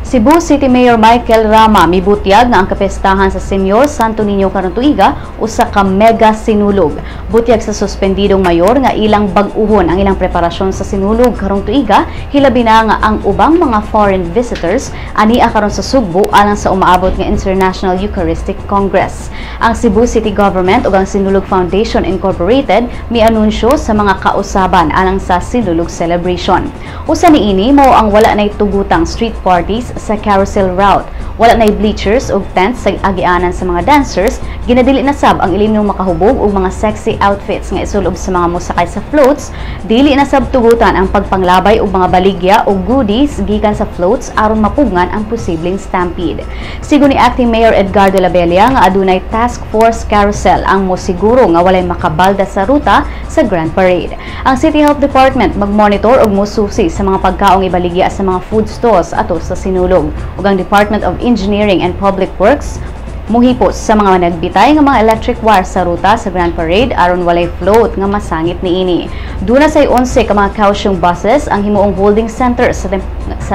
Cebu City Mayor Michael Rama mibutyag nga ang kapestahan sa Senyor Santo Niño karong tuiga usa ka mega sinulog. Butyag sa suspendidong mayor nga ilang bag-uhon ang ilang preparasyon sa sinulog karong tuiga, hilabi na nga ang ubang mga foreign visitors ania karon sa Sugbo alang sa umaabot nga International Eucharistic Congress. Ang Cebu City Government ug ang Sinulog Foundation Incorporated mianunsyo sa mga kausaban alang sa sinulog celebration. Usa niini mao ang wala nay tugutang street parties sa carousel route. Wala nay bleachers ug tents sa agianan sa mga dancers, ginadili na sab ang ilinong makahubog ug mga sexy outfits nga isulob sa mga mosakay sa floats, dili na sab tugutan ang pagpanglabay ug mga baligya ug goodies gikan sa floats aron mapugngan ang posibleng stampede. Sigon ni Acting Mayor Edgardo Labella nga adunay task force carousel ang mosiguro nga walay makabalda sa ruta sa Grand Parade. Ang City Health Department magmonitor ug mosusi sa mga pagkaong ibaligya sa mga food stalls ato sa Sinulog, ug ang Department of Engineering and Public Works muhipos sa mga nagbitay nga mga electric wire sa ruta sa Grand Parade aron walay float nga masangit niini. Duna say 11 ka mga kausyong buses ang himuong holding center sa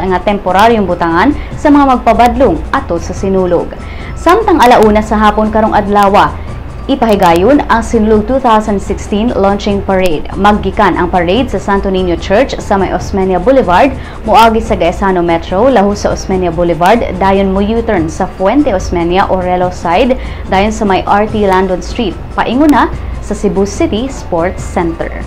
nga temporaryong butangan sa mga magpabadlong ato sa Sinulog. Samtang alauna sa hapon karong adlawa, ipahigayon ang Sinulog 2016 Launching Parade. Maggikan ang parade sa Santo Niño Church sa may Osmeña Boulevard, muagi sa Gaisano Metro, lahu sa Osmeña Boulevard, dayon mo U-turn sa Fuente Osmeña Orelo side, dayon sa may RT Landon Street, paingon na sa Cebu City Sports Center.